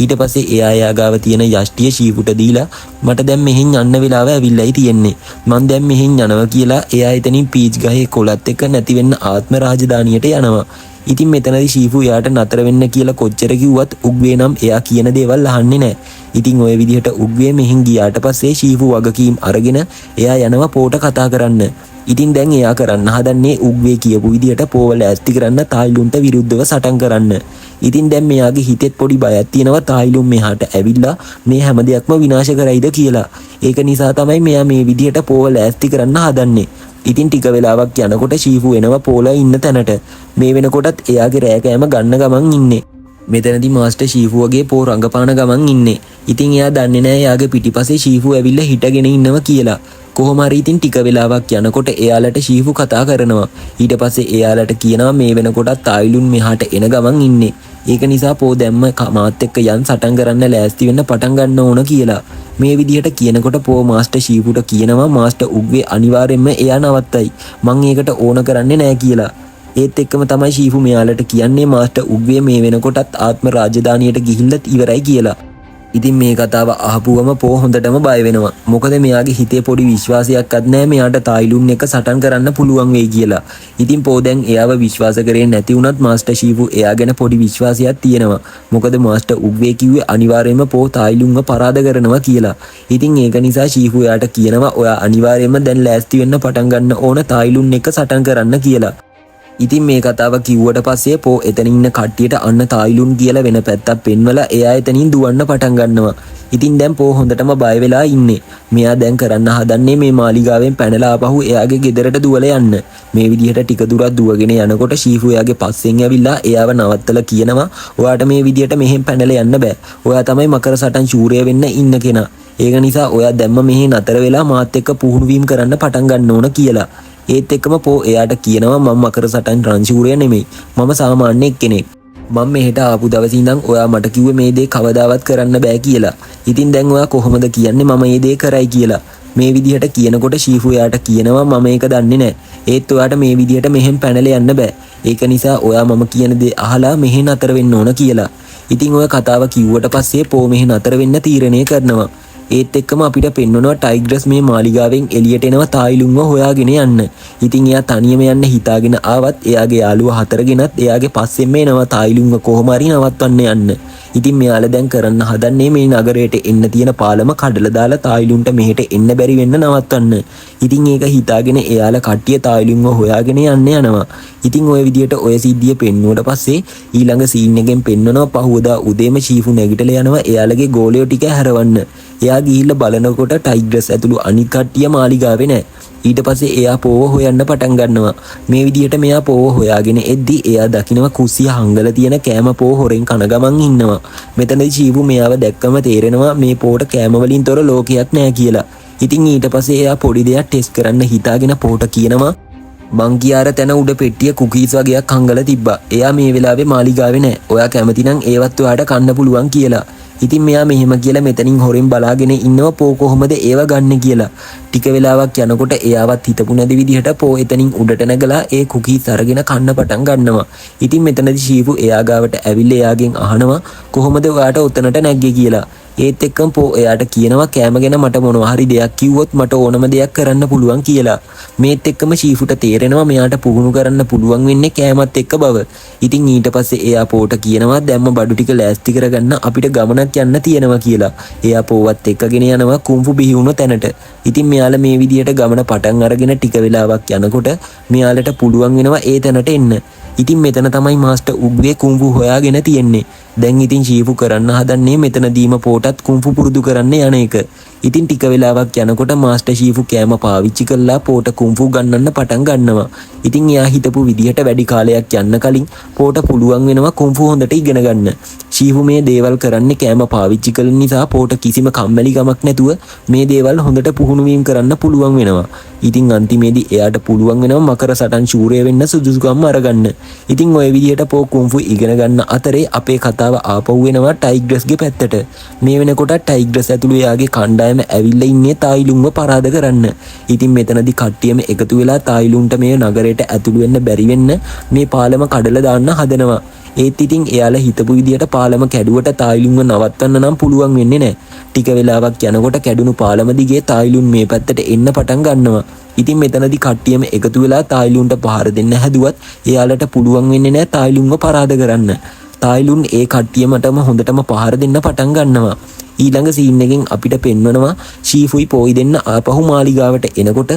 ඊට පස්සේ එයා ගාව තියෙන යෂ්ටිය ශීෆුට දීලා මට දැන් මෙහෙන් යන්න වෙලාව ඇවිල්ලායි තියෙන්නේ. මං දැන් මෙහෙන් යනවා කියලා එයා එතනින් පීච් ගහේ කොළත් එක්ක නැති වෙන්න ආත්ම රාජධානියට යනවා. ඉතින් මෙතනදී ශීෆු එයාට නතර වෙන්න කියලා කොච්චර කිව්වත් උග්වේ නම් එයා කියන දේවල් අහන්නේ නැහැ. ඉතින් ওই විදිහට උග්වේ මෙහෙන් ගියාට පස්සේ ශීෆු වගකීම් අරගෙන එයා යනවා පෝට කතා කරන්න. ඉතින් දැන් එයා කරන්න හදන්නේ උග්වේ කියපු විදිහට පෝව ලෑස්ති කරන්න තායිලුන්ට විරුද්ධව සටන් කරන්න. ඉතින් දැන් මෙයාගේ හිතෙත් පොඩි බයක් තියෙනවා තායිලුන් මෙහාට ඇවිල්ලා මේ හැම දෙයක්ම විනාශ කරයිද කියලා. ඒක නිසා තමයි මෙයා මේ විදිහට පෝව ලෑස්ති කරන්න හදන්නේ. ඉතින් ටික වෙලාවක් යනකොට ශීෆු එනවා පෝලා ඉන්න තැනට. මේ වෙනකොටත් එයාගේ රෑකෑම ගන්න ගමන් ඉන්නේ. මෙතනදී මාස්ටර් ශීෆුවගේ පෝ රංගපාන ගමන් ඉන්නේ. ඉතින් එයා දන්නේ නැහැ එයාගේ පිටිපස්සේ ශීෆු ඇවිල්ලා හිටගෙන ඉන්නවා කියලා. කොහොම හරි ඉතින් ටික වෙලාවක් යනකොට එයාලට ශීෆු කතා කරනවා. ඊට පස්සේ එයාලට කියනවා මේ වෙනකොටත් තායිලුන් මෙහාට එන ගමන් ඉන්නේ. ඒක නිසා පෝ දැම්ම මාත් එක්ක යන් සටන් කරන්න ලෑස්ති වෙන්න පටන් ගන්න ඕන කියලා. මේ විදිහට කියනකොට පෝ මාස්ටර් ශීෆුට කියනවා මාස්ටර් උග්වේ අනිවාර්යෙන්ම එයා නවත්තයි. මං ඒකට ඕන කරන්නේ නැහැ කියලා. ඒත් එක්කම තමයි ශීෆු මෙයාලට කියන්නේ මාස්ටර් උග්වේ මේ වෙනකොටත් ආත්ම රාජධානියට ගිහිල්ලත් ඉවරයි කියලා. ඉතින් මේ කතාව අහපුවම පෝ හොඳටම බය වෙනවා. මොකද මෙයාගේ හිතේ පොඩි විශ්වාසයක්වත් නැහැ මෙයාට තායිලුන් එක සටන් කරන්න පුළුවන් වෙයි කියලා. ඉතින් පෝ දැන් එයාව විශ්වාස කරේ නැති වුණත් මාස්ටර් ශීෆු එයා ගැන පොඩි විශ්වාසයක් තියෙනවා. මොකද මාස්ටර් උග්වේ කිව්වේ අනිවාර්යයෙන්ම පෝ තායිලුන්ව පරාද කරනවා කියලා. ඉතින් ඒක නිසා ශීෆු එයාට කියනවා ඔයා අනිවාර්යයෙන්ම දැන් ලෑස්ති වෙන්න පටන් ගන්න ඕන තායිලුන් එක සටන් කරන්න කියලා. ඉතින් මේ කතාව කිව්වට පස්සේ පෝ එතන ඉන්න කට්ටියට අන්න තායිලුන් කියලා වෙන පැත්තක් පෙන්වලා එයා එතනින් දුවන්න පටන් ගන්නවා. ඉතින් දැන් පෝ හොඳටම බය වෙලා ඉන්නේ. මෙයා දැන් කරන්න හදන්නේ මේ මාලිගාවෙන් පැනලා ආපහු එයාගේ ගෙදරට දුවලා යන්න. මේ විදිහට ටික දුරක් දුවගෙන යනකොට ශීෆු එයාගේ පස්සෙන් ඇවිල්ලා එයාව නවත්තලා කියනවා ඔයාට මේ විදිහට මෙහෙන් පැනලා යන්න බෑ. ඔයා තමයි මකර සටන් ශූරය වෙන්න ඉන්න කෙනා. ඒක නිසා ඔයා දැම්ම මෙහෙ නතර වෙලා මාත් එක්ක පුහුණු වීම කරන්න පටන් ගන්න ඕන කියලා. ඒත් එක්කම පෝ එයාට කියනවා මම මකර සටන් රන්ශූරය නෙමෙයි. මම සාමාන්‍ය කෙනෙක්. මම මෙහෙට ආපු දවසේ ඉඳන් ඔයා මට කිව්වේ මේ දේ කවදාවත් කරන්න බෑ කියලා. ඉතින් දැන් ඔයා කොහොමද කියන්නේ මම මේ දේ කරයි කියලා? මේ විදිහට කියනකොට ශීෆු යාට කියනවා මම ඒක දන්නේ නැහැ. ඒත් ඔයාට මේ විදිහට මෙහෙන් පැනලා යන්න බෑ. ඒක නිසා ඔයා මම කියන දේ අහලා මෙහෙන් අතර වෙන්න ඕන කියලා. ඉතින් ඔය කතාව කිව්වට පස්සේ පෝ මෙහෙන් අතර වෙන්න තීරණය කරනවා. ඒත් එක්කම අපිට පෙන්වනවා ටයිග්‍රස් මේ මාලිගාවෙන් එළියට එනවා තායිලුන්ව හොයාගෙන යන්න. ඉතින් එයා තනියම යන්න හිතාගෙන ආවත් එයාගේ යාළුවා හතරගෙනත් එයාගේ පස්සෙන්ම එනවා තායිලුන්ව කොහොම හරි නවත්වන්න යන්න. ඉතින් මෙයාලා දැන් කරන්න හදන්නේ මේ නගරයට එන්න තියෙන පාලම කඩලා දාලා තායිලුන්ට මෙහෙට එන්න බැරි වෙන්න නවත්වන්න. ඉතින් ඒක හිතාගෙන එයාලා කට්ටිය තායිලුන්ව හොයාගෙන යන්න යනවා. ඉතින් ওই විදියට ඔය සිද්ධිය පෙන්නුවට පස්සේ ඊළඟ සීන් එකෙන් පෙන්වනවා පහුවදා උදේම ශීෆු නැගිටලා යනවා එයාලගේ ගෝලයෝ ටික හැරවන්න. එයා ගිහිල්ලා බලනකොට ටයිග්‍රස් ඇතුළු අනිත් කට්ටිය මාලිගාවේ නැහැ. ඊට පස්සේ එයා පෝව හොයන්න පටන් ගන්නවා. මේ විදියට මෙයා පෝව හොයාගෙන එද්දි එයා දකිනවා කුස්සිය හංගලා තියෙන කෑම පෝව හොරෙන් කන ගමන් ඉන්නවා. මෙතනදී ශීෆු මෙයාව දැක්කම තේරෙනවා මේ පෝට කෑම වලින් තොර ලෝකයක් නැහැ කියලා. ඉතින් ඊට පස්සේ එයා පොඩි දෙයක් ටෙස්ට් කරන්න හිතාගෙන පෝට කියනවා මං කියාර තැන උඩ පෙට්ටිය කුකීස් වගේක් හංගලා තිබ්බා. එයා මේ වෙලාවේ මාලිගාවේ නැහැ. ඔයා කැමති නම් ඒවත් ඔයාට කන්න පුළුවන් කියලා. ඉතින් මෙයා මෙහෙම කියලා මෙතනින් හොරෙන් බලාගෙන ඉන්නවා පෝ කොහොමද ඒව ගන්න කියලා. ටික වෙලාවක් යනකොට එයාවත් හිතපු නැති විදිහට පෝ එතනින් උඩට නැගලා ඒ කුකීස් අරගෙන කන්න පටන් ගන්නවා. ඉතින් මෙතනදී ශීෆු එයා ගාවට ඇවිල්ලා එයාගෙන් අහනවා කොහොමද ඔයාට උතනට නැග්ගේ කියලා. ඒත් එක්කම පෝ එයාට කියනවා කෑම ගැන මට මොනවා හරි දෙයක් කිව්වොත් මට ඕනම දෙයක් කරන්න පුළුවන් කියලා. මේත් එක්කම ශීෆුට තේරෙනවා මෙයාට පුහුණු කරන්න පුළුවන් වෙන්නේ කෑමත් එක්ක බව. ඉතින් ඊට පස්සේ එයා පෝට කියනවා දැම්ම බඩු ටික ලෑස්ති කරගන්න අපිට ගමනක් යන්න තියෙනවා කියලා. එයා පෝවත් එක්කගෙන යනවා කුම්ෆු බිහි වුණු තැනට. ඉතින් මෙයාලා මේ විදියට ගමන පටන් අරගෙන ටික වෙලාවක් යනකොට මෙයාලට පුළුවන් වෙනවා ඒ තැනට එන්න. ඉතින් මෙතන තමයි මාස්ටර් උග්ගේ කුම්ෆු හොයාගෙන තියෙන්නේ. දැන් ඉතින් ශීෆු කරන්න හදන්නේ මෙතනදීම පෝටත් කුම්ෆු පුරුදු කරන්න යන එක. ඉතින් ටික වෙලාවක් යනකොට මාස්ටර් ශීෆු කෑම පාවිච්චි කරලා පෝට කුම්ෆු ගන්නන්න පටන් ගන්නවා. ඉතින් එයා හිතපු විදිහට වැඩි කාලයක් යන්න කලින් පෝට පුළුවන් වෙනවා කුම්ෆු හොඳට ඉගෙන ගන්න. ශීෆු මේ දේවල් කරන්නේ කෑම පාවිච්චි කරන නිසා පෝට කිසිම කම්මැලි ගමක් නැතුව මේ දේවල් හොඳට පුහුණු වීම කරන්න පුළුවන් වෙනවා. ඉතින් අන්තිමේදී එයාට පුළුවන් වෙනවා මකර සටන් ශූරය වෙන්න සුදුසුකම් අරගන්න. ඉතින් ওই විදිහට පෝ කුම්ෆු ඉගෙන ගන්න අතරේ අපේ කතාව ආපහු වෙනවා ටයිග්‍රස්ගේ පැත්තට. මේ වෙනකොට ටයිග්‍රස් ඇතුළු එයාගේ කණ්ඩායම ඇවිල්ලා ඉන්නේ තායිලුන්ව පරාද කරන්න. ඉතින් මෙතනදී කට්ටියම එකතු වෙලා තායිලුන්ට මේ නගරයට ඇතුළු වෙන්න බැරි වෙන්න මේ පාලම කඩලා දාන්න හදනවා. ඒත් ඉතින් එයාලා හිතපු විදියට පාලම කැඩුවට තායිලුන්ව නවත්තන්න නම් පුළුවන් වෙන්නේ නැහැ. ටික වෙලාවක් යනකොට කැඩුණු පාලම දිගේ තායිලුන් මේ පැත්තට එන්න පටන් ගන්නවා. ඉතින් මෙතනදී කට්ටියම එකතු වෙලා තායිලුන්ට පහර දෙන්න හැදුවත් එයාලට පුළුවන් වෙන්නේ නැහැ තායිලුන්ව පරාද කරන්න. තායිලුන් ඒ කට්ටියමටම හොඳටම පහර දෙන්න පටන් ගන්නවා. ඊළඟ සීන් එකෙන් අපිට පෙන්වනවා ශීෆුයි පෝයි දෙන්න ආපහු මාලිගාවට එනකොට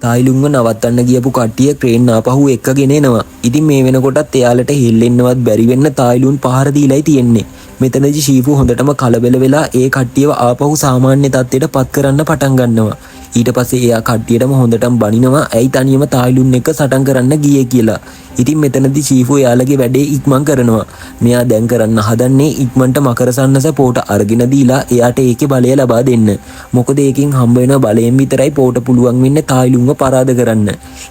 තායිලුන්ව නවත්තන්න ගියපු කට්ටිය ක්‍රේන් ආපහු එක්කගෙන එනවා. ඉතින් මේ වෙනකොටත් එයාලට හෙල්ලෙන්නවත් බැරි වෙන්න තායිලුන් පහර දීලායි තියෙන්නේ. මෙතනදී ශීෆු හොඳටම කලබල වෙලා ඒ කට්ටියව ආපහු සාමාන්‍ය තත්ත්වයට පත් කරන්න පටන් ගන්නවා. ඊට පස්සේ එයා කට්ටියටම හොඳටම බනිනවා ඇයි තනියම තායිලුන් එක්ක සටන් කරන්න ගියේ කියලා. ඉතින් මෙතනදී ශීෆු එයාලගේ වැඩේ ඉක්මන් කරනවා. මෙයා දැන් කරන්න හදන්නේ ඉක්මනට මකර සන්නස පෝට අරගෙන දීලා එයාට ඒකේ බලය ලබා දෙන්න. මොකද ඒකෙන් හම්බ වෙන බලයෙන් විතරයි පෝට පුළුවන් වෙන්නේ තායිලුන්ව පරාද කරන්න.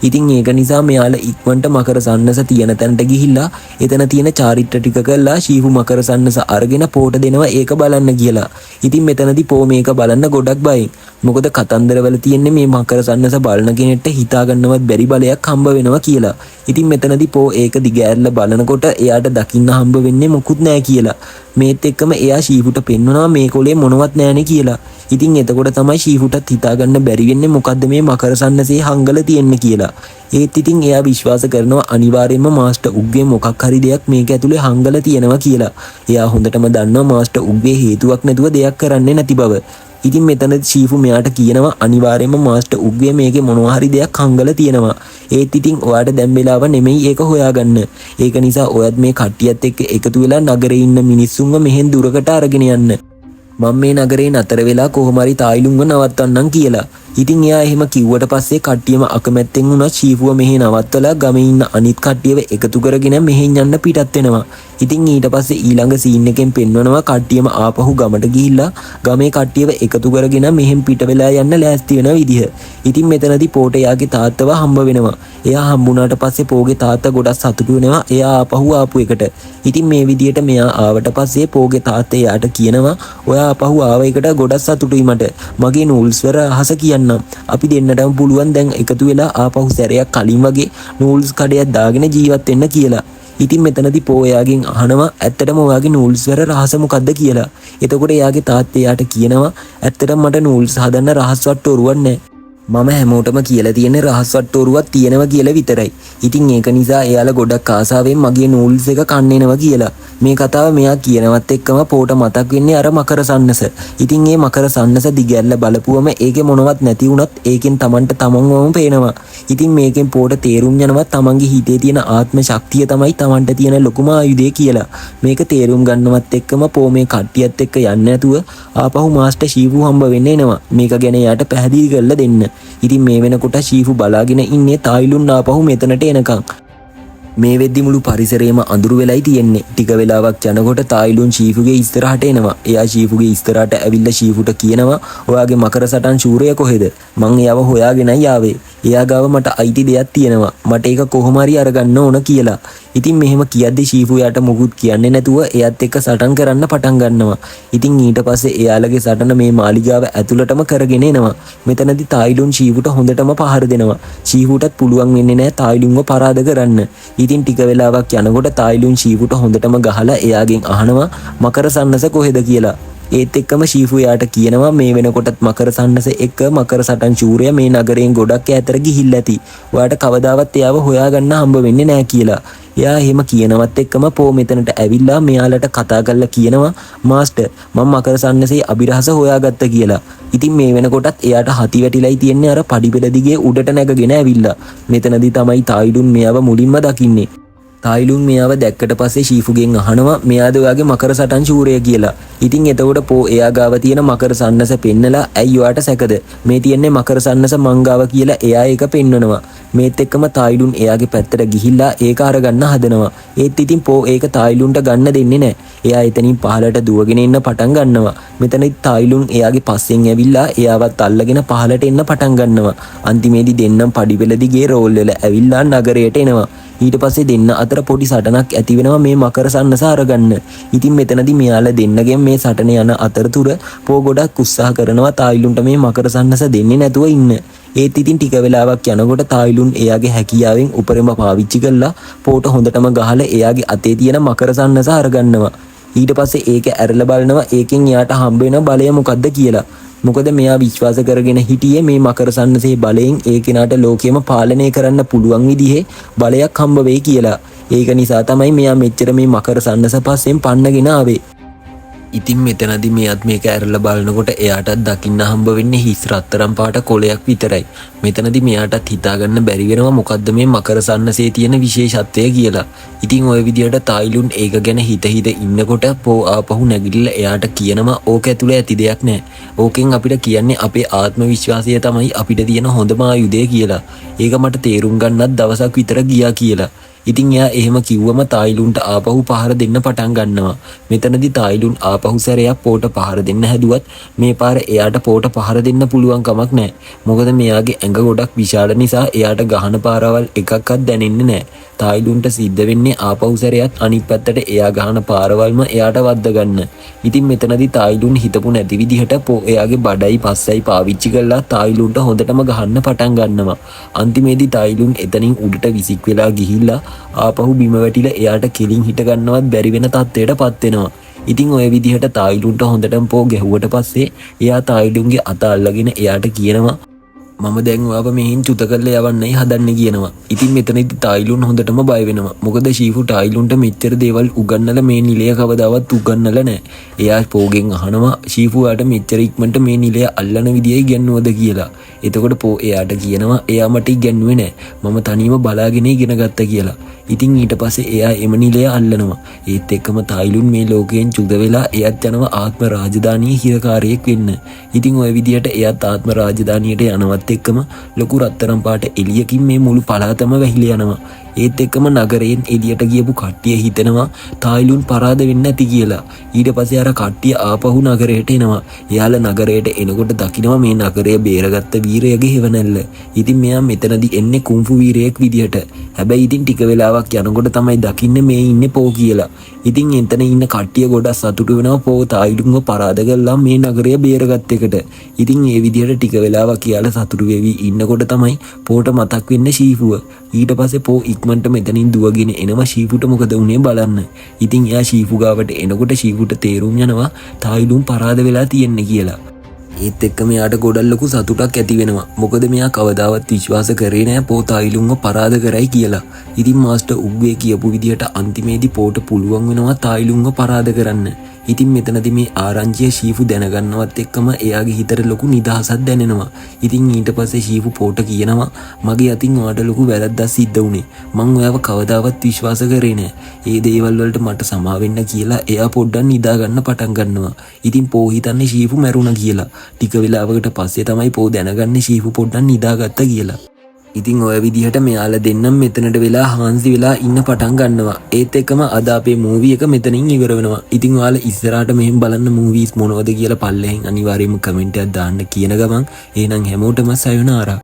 ඉතින් ඒක නිසා මෙයාලා ඉක්මනට මකර සන්නස තියෙන තැනට ගිහිල්ලා එතන තියෙන චාරිත්‍ර ටික කරලා ශීෆු මකර සන්නස අරගෙන පෝට දෙනවා ඒක බලන්න කියලා. ඉතින් මෙතනදී පෝ මේක බලන්න ගොඩක් බයයි. මොකද කතන්දරවල තියෙන්නේ මේ මකර සන්නස බලන කෙනෙක්ට හිතා ගන්නවත් බැරි බලයක් හම්බ වෙනවා කියලා. ඉතින් මෙතනදී පෝ ඒක දිගෑරලා බලනකොට එයාට දකින්න හම්බ වෙන්නේ මොකුත් නැහැ කියලා. මේත් එක්කම එයා ශීෆුට පෙන්වනවා මේ කොලේ මොනවත් නැහැනේ කියලා. ඉතින් එතකොට තමයි ශීෆුටත් හිතා ගන්න බැරි වෙන්නේ මොකද්ද මේ මකර සන්නසේ හංගල තියෙන්නේ කියලා. ඒත් ඉතින් එයා විශ්වාස කරනවා අනිවාර්යයෙන්ම මාස්ටර් උග්ගේ මොකක් හරි දෙයක් මේක ඇතුලේ හංගල තියෙනවා කියලා. එයා හොඳටම දන්නවා මාස්ටර් උග්ගේ හේතුවක් නැතුව දෙයක් කරන්නේ නැති බව. ඉතින් මෙතනදී ශීෆු මෙයාට කියනවා අනිවාර්යයෙන්ම මාස්ටර් උග්ගේ මේකේ මොනවා හරි දෙයක් හංගල තියෙනවා. ඒත් ඉතින් ඔයාට දැන් වෙලාව නෙමෙයි ඒක හොයාගන්න. ඒක නිසා ඔයත් මේ කට්ටියත් එක්ක එකතු වෙලා නගරේ ඉන්න මිනිස්සුන්ව මෙහෙන් දුරකට අරගෙන යන්න. මම මේ නගරේ නතර වෙලා කොහොම හරි තායිලුන්ව නවත්තන්නම් කියලා. ඉතින් එයා එහෙම කිව්වට පස්සේ කට්ටියම අකමැත්තෙන් වුණා ශීෆුව මෙහෙ නවත්තලා ගමේ ඉන්න අනිත් කට්ටියව එකතු කරගෙන මෙහෙන් යන්න පිටත් වෙනවා. ඉතින් ඊට පස්සේ ඊළඟ සීන් එකෙන් පෙන්වනවා කට්ටියම ආපහු ගමට ගිහිල්ලා ගමේ කට්ටියව එකතු කරගෙන මෙහෙන් පිට වෙලා යන්න ලෑස්ති වෙන විදිහ. ඉතින් මෙතනදී පෝට එයාගේ තාත්තව හම්බ වෙනවා. එයා හම්බුණාට පස්සේ පෝගේ තාත්තා ගොඩක් සතුටු වෙනවා එයා ආපහු ආපු එකට. ඉතින් මේ විදියට මෙයා ආවට පස්සේ පෝගේ තාත්තා එයාට කියනවා ඔයා ආපහු ආව එකට ගොඩක් සතුටුයි මට. මගේ නූල්ස් වල රහස කියන්නම්. අපි දෙන්නටම පුළුවන් දැන් එකතු වෙලා ආපහු සැරයක් කලින් වගේ නූල්ස් කඩයක් දාගෙන ජීවත් වෙන්න කියලා. ඉතින් මෙතනදී පෝ එයාගෙන් අහනවා ඇත්තටම ඔයාගේ නූල්ස් වල රහස මොකද්ද කියලා. එතකොට එයාගේ තාත්තා එයාට කියනවා ඇත්තටම මට නූල්ස් හදන්න රහස් වට්ටෝරුවක් නැහැ. මම හැමෝටම කියලා තියෙන්නේ රහස් වට්ටෝරුවක් තියෙනවා කියලා විතරයි. ඉතින් ඒක නිසා එයාලා ගොඩක් ආසාවෙන් මගේ නූල්ස් එක කන්න එනවා කියලා. මේ කතාව මෙයා කියනවත් එක්කම පෝට මතක් වෙන්නේ අර මකර සන්නස. ඉතින් මේ මකර සන්නස දිගැල්ල බලපුවම ඒකේ මොනවත් නැති වුණත් ඒකෙන් Tamanට තමන්වම පේනවා. ඉතින් මේකෙන් පෝට තේරුම් යනවා තමන්ගේ හිතේ තියෙන ආත්ම ශක්තිය තමයි Tamanට තියෙන ලොකුම ආයුධය කියලා. මේක තේරුම් ගන්නවත් එක්කම පෝ මේ කට්ටියත් එක්ක යන්නේ නැතුව ආපහු මාස්ටර් ශීවු හම්බ වෙන්න එනවා. මේක ගැන එයාට පැහැදිලි කරලා දෙන්න. ඉතින් මේ වෙනකොට ශීෆු බලාගෙන ඉන්නේ තායිලුන් ආපහු මෙතනට එනකන්. මේ වෙද්දි මුළු පරිසරයම අඳුරු වෙලයි තියෙන්නේ. ටික වෙලාවක් යනකොට තායිලුන් ශීෆුගේ ඉස්සරහට එනවා. එයා ශීෆුගේ ඉස්සරහට ඇවිල්ලා ශීෆුට කියනවා ඔයාගේ මකර සටන් ශූරය කොහෙද? මං එයාව හොයාගෙනයි ආවේ. එයා ගාව මට අයිති දෙයක් තියෙනවා. මට ඒක කොහොම හරි අරගන්න ඕන කියලා. ඉතින් මෙහෙම කියද්දි ශීෆු යාට මොකුත් කියන්නේ නැතුව එයාත් එක්ක සටන් කරන්න පටන් ගන්නවා. ඉතින් ඊට පස්සේ එයාලගේ සටන මේ මාලිගාව ඇතුළටම කරගෙන එනවා. මෙතනදී තායිලුන් ශීෆුට හොඳටම පහර දෙනවා. ශීෆුටත් පුළුවන් වෙන්නේ නැහැ තායිලුන්ව පරාද කරන්න. ඉතින් ටික වෙලාවක් යනකොට තායිලුන් ශීෆුට හොඳටම ගහලා එයාගෙන් අහනවා මකර සන්නස කොහෙද කියලා. ඒත් එක්කම ශීෆු යාට කියනවා මේ වෙනකොටත් මකර සන්නස එක්ක මකර සටන් ශූරය මේ නගරයෙන් ගොඩක් ඈතට ගිහිල්ලා ඇති. ඔයාට කවදාවත් එයාව හොයාගන්න හම්බ වෙන්නේ නැහැ කියලා. එයා එහෙම කියනවත් එක්කම පෝ මෙතනට ඇවිල්ලා මෙයාලට කතා කරලා කියනවා මාස්ටර් මම මකර සන්නසේ අභිරහස හොයාගත්ත කියලා. ඉතින් මේ වෙනකොටත් එයාට හති වැටිලයි තියන්නේ අර පඩිපෙළ දිගේ උඩට නැගගෙන ඇවිල්ලා. මෙතනදී තමයි තායිලුන් මෙයාව මුලින්ම දකින්නේ. තායිලුන් මෙයාව දැක්කට පස්සේ ශීෆුගෙන් අහනවා මෙයාද ඔයාගේ මකර සටන් ශූරය කියලා. ඉතින් එතකොට පෝ එයා ගාව තියෙන මකර සන්නස පෙන්නලා ඇයි ඔයාට සැකද? මේ තියන්නේ මකර සන්නස මංගාව කියලා එයා ඒක පෙන්වනවා. මේත් එක්කම තායිලුන් එයාගේ පැත්තට ගිහිල්ලා ඒක අරගන්න හදනවා. ඒත් ඉතින් පෝ ඒක තායිලුන්ට ගන්න දෙන්නේ නැහැ. එයා එතනින් පහලට දුවගෙන එන්න පටන් ගන්නවා. මෙතනදි තායිලුන් එයාගේ පස්සෙන් ඇවිල්ලා එයාවත් අල්ලගෙන පහලට එන්න පටන් ගන්නවා. අන්තිමේදී දෙන්නම් පඩිපෙළ දිගේ රෝල් වල ඇවිල්ලා නගරයට එනවා. ඊට පස්සේ දෙන්න අතර පොඩි සටනක් ඇති වෙනවා මේ මකර සන්නස අරගන්න. ඉතින් මෙතනදී මෙයාලා දෙන්නගෙන් මේ සටන යන අතරතුර පෝ ගොඩක් උත්සාහ කරනවා තායිලුන්ට මේ මකර සන්නස දෙන්නේ නැතුව ඉන්න. ඒත් ඉතින් ටික වෙලාවක් යනකොට තායිලුන් එයාගේ හැකියාවෙන් උපරිම පාවිච්චි කරලා පෝට හොඳටම ගහලා එයාගේ අතේ තියෙන මකර සන්නස අරගන්නවා. ඊට පස්සේ ඒක ඇරලා බලනවා ඒකෙන් එයාට හම්බ වෙන බලය මොකද්ද කියලා. මොකද මෙයා විශ්වාස කරගෙන හිටියේ මේ මකර සන්නසේ බලයෙන් ඒ කෙනාට ලෝකෙම පාලනය කරන්න පුළුවන් විදිහේ බලයක් හම්බ වෙයි කියලා. ඒක නිසා තමයි මෙයා මෙච්චර මේ මකර සන්නස පස්සෙන් පන්නගෙන ආවේ. ඉතින් මෙතනදී මෙයත් මේක ඇරලා බලනකොට එයාටත් දකින්න හම්බ වෙන්නේ හිස් රත්තරන් පාට කොලයක් විතරයි. මෙතනදී මෙයාටත් හිතාගන්න බැරි වෙනවා මොකද්ද මේ මකර සන්නසේ තියෙන විශේෂත්වය කියලා. ඉතින් ওই විදියට තායිලුන් ඒක ගැන හිත ඉන්නකොට පෝ ආපහු නැගිටලා එයාට කියනවා ඕක ඇතුලේ ඇති දෙයක් නැහැ. ඕකෙන් අපිට කියන්නේ අපේ ආත්ම විශ්වාසය තමයි අපිට තියෙන හොඳම ආයුධය කියලා. ඒක මට තේරුම් ගන්නත් දවසක් විතර ගියා කියලා. ඉතින් එයා එහෙම කිව්වම තායිලුන්ට ආපහු පහර දෙන්න පටන් ගන්නවා. මෙතනදී තායිලුන් ආපහු සැරයක් පෝට පහර දෙන්න හැදුවත් මේ පාර එයාට පෝට පහර දෙන්න පුළුවන් කමක් නැහැ. මොකද මෙයාගේ ඇඟ ගොඩක් විශාල නිසා එයාට ගහන පාරවල් එකක්වත් දැනෙන්නේ නැහැ. තායිලුන්ට සිද්ධ වෙන්නේ ආපහු සැරයක් අනිත් පැත්තට එයා ගහන පාරවල්ම එයාට වද්ද ගන්න. ඉතින් මෙතනදී තායිලුන් හිතපු නැති විදිහට පෝ එයාගේ බඩයි පස්සයි පාවිච්චි කරලා තායිලුන්ට හොඳටම ගහන්න පටන් ගන්නවා. අන්තිමේදී තායිලුන් එතනින් උඩට විසික් වෙලා ගිහිල්ලා ආපහු බිම වැටිලා එයාට කෙලින් හිට ගන්නවත් බැරි වෙන තත්ත්වයටපත් වෙනවා. ඉතින් ඔය විදිහට තායිලුන්ට හොඳටම පෝ ගැහුවට පස්සේ එයා තායිලුන්ගේ අත අල්ලගෙන එයාට කියනවා මම දැන් ඔයාව මෙහෙන් චුත කරලා යවන්නයි හදන්නේ කියනවා. ඉතින් මෙතනදී තායිලුන් හොඳටම බය වෙනවා. මොකද ශීෆු තායිලුන්ට මෙච්චර දේවල් උගන්නලා මේ නිලය කවදාවත් උගන්නලා නැහැ. එයා පෝගෙන් අහනවා ශීෆුවාට මෙච්චර ඉක්මනට මේ නිලය අල්ලන විදිය ඉගෙනුවද කියලා. එතකොට පෝ එයාට කියනවා එයා මට ඉගෙනුවේ නැහැ. මම තනියම බලාගෙන ඉගෙන ගත්තා කියලා. ඉතින් ඊට පස්සේ එයා එම නිලය අල්ලනවා. ඒත් එක්කම තායිලුන් මේ ලෝකයෙන් චුත වෙලා එයත් යනවා ආත්ම රාජධානියේ හිරකාරයෙක් වෙන්න. ඉතින් ওই විදියට එයත් ආත්ම රාජධානියට යනවත් එක්කම ලොකු රත්තරන් පාට එළියකින් මේ මුළු පළාතම වැහිලා යනවා. ඒත් එක්කම නගරයෙන් එළියට ගියපු කට්ටිය හිතනවා තායිලුන් පරාද වෙන්න ඇති කියලා. ඊට පස්සේ අර කට්ටිය ආපහු නගරයට එනවා. එයාලා නගරයට එනකොට දකිනවා මේ නගරය බේරගත්ත වීරයාගේ හෙවණැල්ල. ඉතින් මෙයා මෙතනදී එන්නේ කුන්ෆු වීරයෙක් විදියට. හැබැයි ඉතින් ටික වෙලාවක් යනකොට තමයි දකින්නේ මේ ඉන්නේ පෝ කියලා. ඉතින් එතන ඉන්න කට්ටිය ගොඩක් සතුටු වෙනවා පෝ තායිලුන්ව පරාද කළා මේ නගරය බේරගත් එකට. ඉතින් ඒ විදියට ටික වෙලාවක් කියලා සතුටු වෙවි ඉන්නකොට තමයි පෝට මතක් වෙන්නේ ෂීෆුව. ඊට පස්සේ පෝ ඉක්මනට මෙතනින් දුවගෙන එනවා ෂීෆුට මොකද වුනේ බලන්න. ඉතින් එයා ෂීෆු ගාවට එනකොට ෂීෆුට තේරුම් යනවා තායිලුන් පරාද වෙලා තියෙන්නේ කියලා. ඒත් එක්ක මෙයාට ගොඩක් ලොකු සතුටක් ඇති වෙනවා. මොකද මෙයා කවදාවත් විශ්වාස කරේ නෑ පෝ තායිලුන්ව පරාද කරයි කියලා. ඉතින් මාස්ටර් උග්වේ කියපු විදියට අන්තිමේදී පෝට පුළුවන් වෙනවා තායිලුන්ව පරාද කරන්න. ඉතින් මෙතනදී මේ ආරංචිය ෂීෆු දැනගන්නවත් එක්කම එයාගේ හිතට ලොකු නිදහසක් දැනෙනවා. ඉතින් ඊට පස්සේ ෂීෆු පෝට කියනවා මගේ අතින් ඔයාට ලොකු වැරද්දක් සිද්ධ වුණේ. මං ඔයාව කවදාවත් විශ්වාස කරේ නෑ. ඒ දේවල් වලට මට සමා වෙන්න කියලා එයා පොඩ්ඩක් නිදා ගන්න පටන් ගන්නවා. ඉතින් පෝ හිතන්නේ ෂීෆු මැරුණා කියලා. ටික වෙලාවකට පස්සේ තමයි පෝ දැනගන්නේ ෂීෆු පොඩ්ඩක් නිදාගත්තා කියලා. ඉතින් ඔය විදිහට මෙයාලා දෙන්නම් මෙතනට වෙලා හාන්සි වෙලා ඉන්න පටන් ගන්නවා. ඒත් එක්කම අද අපේ මූවි එක මෙතනින් ඉවර වෙනවා. ඉතින් ඔයාලා ඉස්සරහට මෙහෙම බලන්න මූවීස් මොනවද කියලා පල්ලෙහෙන් අනිවාර්යයෙන්ම කමෙන්ට් එකක් දාන්න කියන ගමන් එහෙනම් හැමෝටම සයොනාරා.